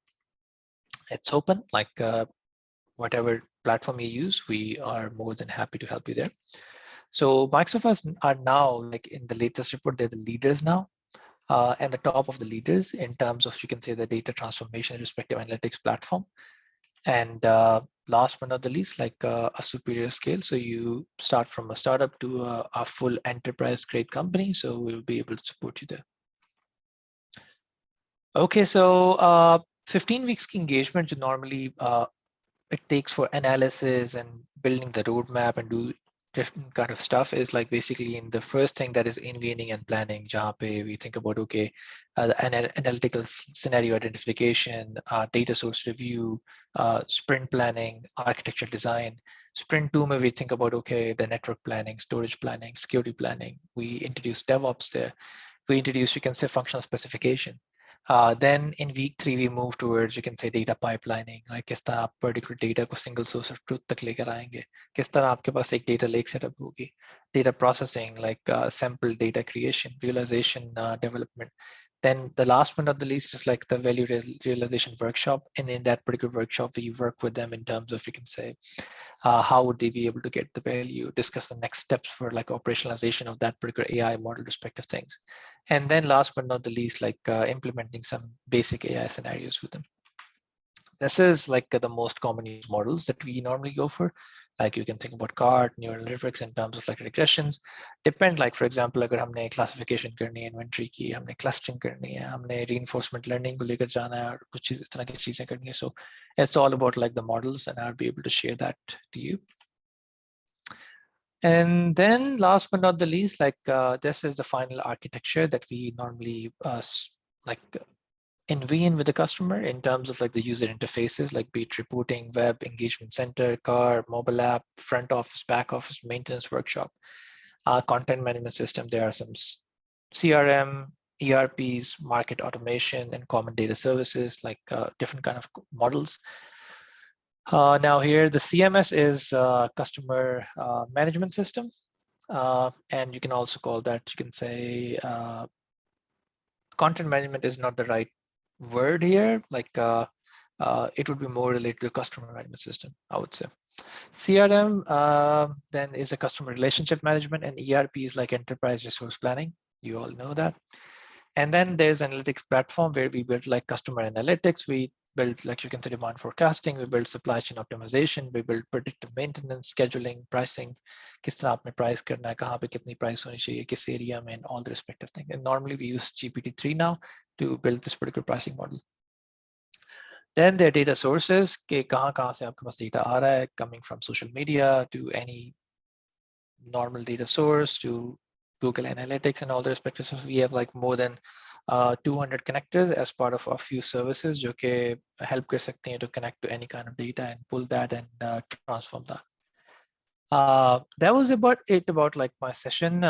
It's open, like whatever platform you use, we are more than happy to help you there. So Microsoft are now, like in the latest report, they're the leaders now. And the top of the leaders in terms of, you can say, the data transformation respective analytics platform. And last but not the least, like a superior scale. So you start from a startup to a full enterprise grade company. So we'll be able to support you there. Okay, so 15 weeks engagement to normally it takes for analysis and building the roadmap and do different kind of stuff is like basically in the first thing that is envisioning and planning. Jahan pe we think about, okay, the analytical scenario identification, data source review, sprint planning, architecture design. Sprint 2 mein we think about, okay, the network planning, storage planning, security planning. We introduce DevOps there. We introduce, you can say, functional specification. Then in week 3, we move towards, you can say, data pipelining, like किस तरह आप particular data को single source of truth तक लेकर आएंगे, किस तरह आपके पास एक data lake setup होगी, data processing, like sample data creation, visualization, development. Then the last but not the least is like the value realization workshop. And in that particular workshop, we work with them in terms of, you can say, how would they be able to get the value, discuss the next steps for like operationalization of that particular AI model respective things. And then last but not the least, like implementing some basic AI scenarios with them. This is like the most common use models that we normally go for. Like you can think about CART, neural networks in terms of like regressions. Depend, like for example, अगर हमने classification करनी है inventory की, हमने clustering करनी है, हमने reinforcement learning को लेकर जाना है और कुछ इस तरह की चीजें करनी है. So it's all about like the models, and I'll be able to share that to you. And then last but not the least, like this is the final architecture that we normally like envision with the customer in terms of like the user interfaces, like be it reporting, web, engagement center, car, mobile app, front office, back office, maintenance workshop, content management system. There are some CRM, ERPs, market automation, and common data services, like different kind of models. Now here, the CMS is customer management system. And you can also call that, you can say, content management is not the right word here. Like it would be more related to customer management system, I would say. CRM then is a customer relationship management, and ERP is like enterprise resource planning. You all know that. And then there's analytics platform where we build like customer analytics. We build, like you can say, demand forecasting. We build supply chain optimization. We build predictive maintenance, scheduling, pricing. किस तरह आपने price करना है, कहाँ पे कितनी price होनी चाहिए, किस area में, and all the respective things. And normally we use GPT-3 now to build this particular pricing model. Then there are data sources. कि कहाँ से आपके पास data आ रहा है, coming from social media to any normal data source to Google Analytics and all the respective stuff. We have like more than 200 connectors as part of a few services जो कि help कर सकते हैं to connect to any kind of data and pull that and transform that. That was about it about like my session.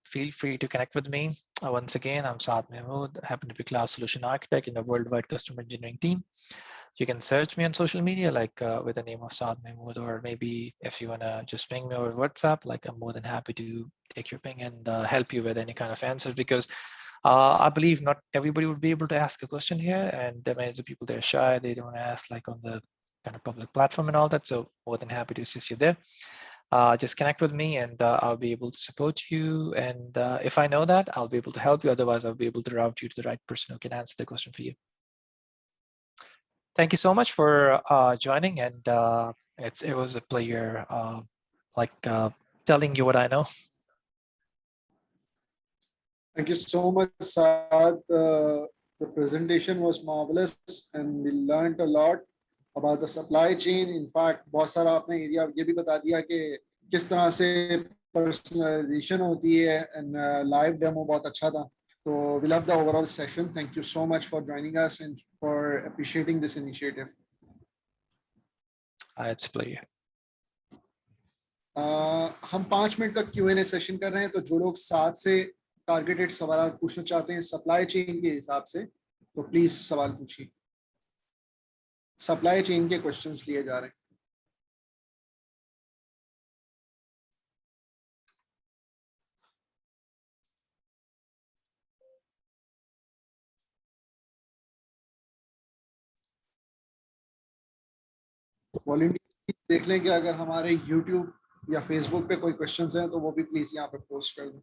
Feel free to connect with me. Once again, I'm Saad Mahmood, I happen to be class solution architect in a worldwide customer engineering team. You can search me on social media like with the name of Saad Mahmood, or maybe if you want to just ping me over WhatsApp, like I'm more than happy to take your ping and help you with any kind of answers, because I believe not everybody would be able to ask a question here, and there are people that are shy, they don't ask like on the kind of public platform and all that. So more than happy to assist you there. Just connect with me and I'll be able to support you. And if I know that, I'll be able to help you. Otherwise, I'll be able to route you to the right person who can answer the question for you. Thank you so much for joining, and it was a pleasure telling you what I know. Thank you so much, Saad. The presentation was marvelous and we learned a lot about the supply chain. In fact, बहुत सारा आपने area ये भी बता दिया कि किस तरह से personalization होती है, and live demo बहुत अच्छा था. So we love the overall session. Thank you so much for joining us and for appreciating this initiative. It's a pleasure. हम 5 मिनट का Q&A सेशन कर रहे हैं, तो जो लोग साथ से टारगेटेड सवाल पूछना चाहते हैं सप्लाई चेन के हिसाब से, तो प्लीज सवाल पूछिए. सप्लाई चेन के क्वेश्चंस लिए जा रहे हैं. वॉल्यूम देख लें कि अगर हमारे YouTube या Facebook पे कोई क्वेश्चंस हैं तो वो भी प्लीज यहाँ पे पोस्ट कर दें.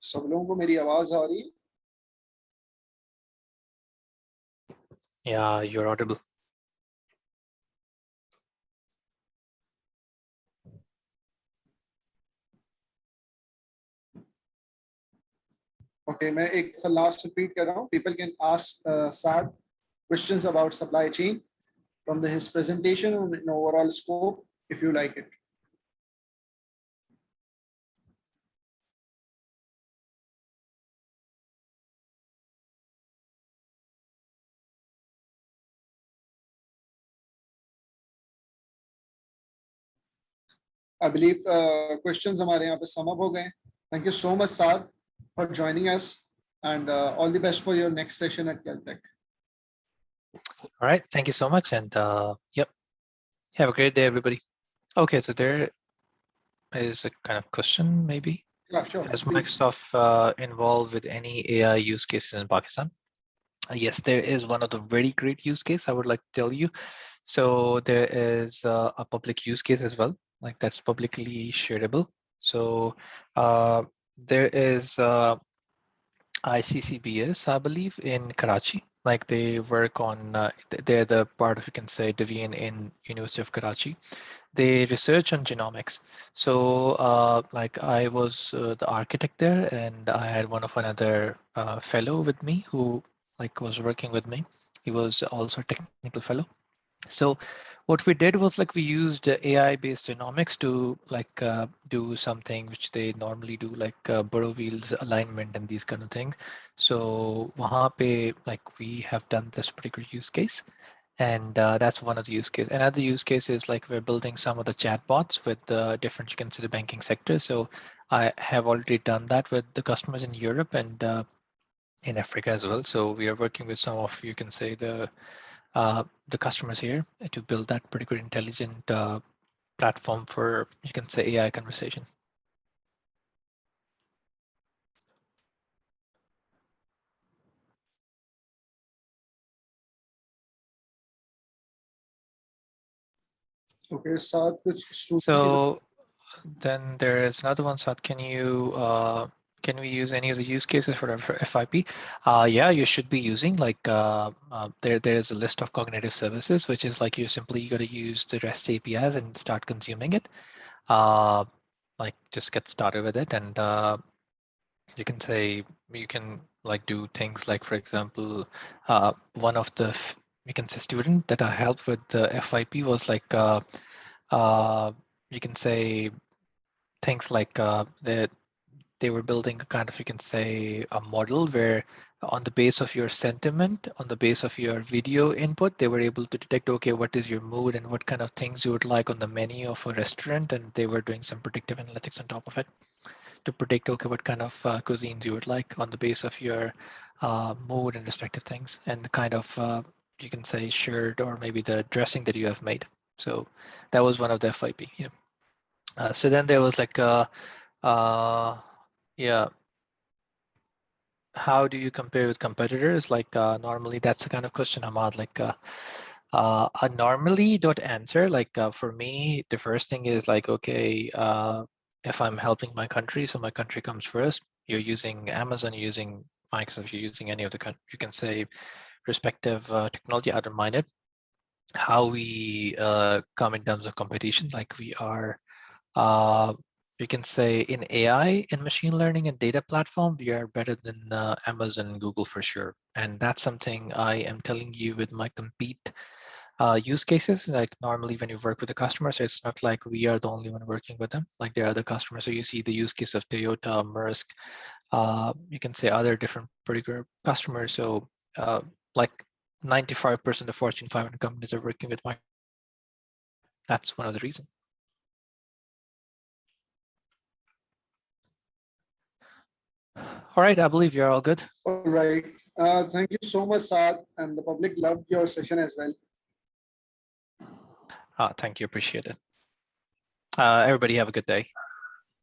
सब लोगों को मेरी आवाज आ रही है? Yeah, you're audible. Okay, मैं एक लास्ट रिपीट कर रहा हूँ. People can ask Saad questions about supply chain from his presentation on an overall scope if you like it. I believe questions हमारे यहाँ पे sum up हो गए. Thank you so much, Saad, for joining us, and all the best for your next session at Caltech. All right, thank you so much, and yep, have a great day, everybody. Okay, so there is a kind of question, maybe. Yeah, sure. Is Please. Microsoft involved with any AI use cases in Pakistan? Yes, there is one of the very great use case I would like to tell you. So there is a public use case as well, like that's publicly shareable. So there is ICCBS, I believe, in Karachi. Like they work on, they're the part of, you can say, Division in University of Karachi. They research on genomics. So like I was the architect there, and I had another fellow with me who like was working with me. He was also a technical fellow. So what we did was like we used AI-based genomics to like do something which they normally do, like burrow wheels alignment and these kind of things. So wahan pe, like we have done this particular use case, and that's one of the use cases. Another use case is like we're building some of the chatbots with different, you can say, the banking sector. So I have already done that with the customers in Europe and in Africa as well. So we are working with some of, you can say, the customers here to build that particular intelligent platform for, you can say, AI conversation. Okay, Saad, so then there is another one, Saad. Can we use any of the use cases for FIP? Yeah, you should be using like there is a list of cognitive services, which is like you simply got to use the REST APIs and start consuming it. Like just get started with it, and you can say you can like do things like, for example, one of the you can say student that I helped with the FYP was like you can say things like they were building a kind of, you can say, a model where on the base of your sentiment, on the base of your video input, they were able to detect, okay, what is your mood and what kind of things you would like on the menu of a restaurant. And they were doing some predictive analytics on top of it to predict, okay, what kind of cuisines you would like on the base of your mood and respective things and the kind of, you can say, shirt or maybe the dressing that you have made. So that was one of the FYP. Yeah. So then there was like, yeah, how do you compare with competitors? Like normally that's the kind of question, Ahmad, like I normally don't answer. Like for me, the first thing is like, okay, if I'm helping my country, so my country comes first. You're using Amazon, you're using Microsoft, you're using any of the, you can say, respective technology, I don't mind it. How we come in terms of competition, like we are, you can say in AI, in machine learning and data platform, we are better than Amazon and Google for sure. And that's something I am telling you with my compete use cases. Like normally when you work with a customer, so it's not like we are the only one working with them, like there are other customers. So you see the use case of Toyota, Maersk, you can say other different particular customers. So like 95% of Fortune 500 companies are working with Microsoft. That's one of the reasons. All right, I believe you're all good. All right. Thank you so much, Saad, and the public loved your session as well. Thank you, appreciate it. Everybody have a good day.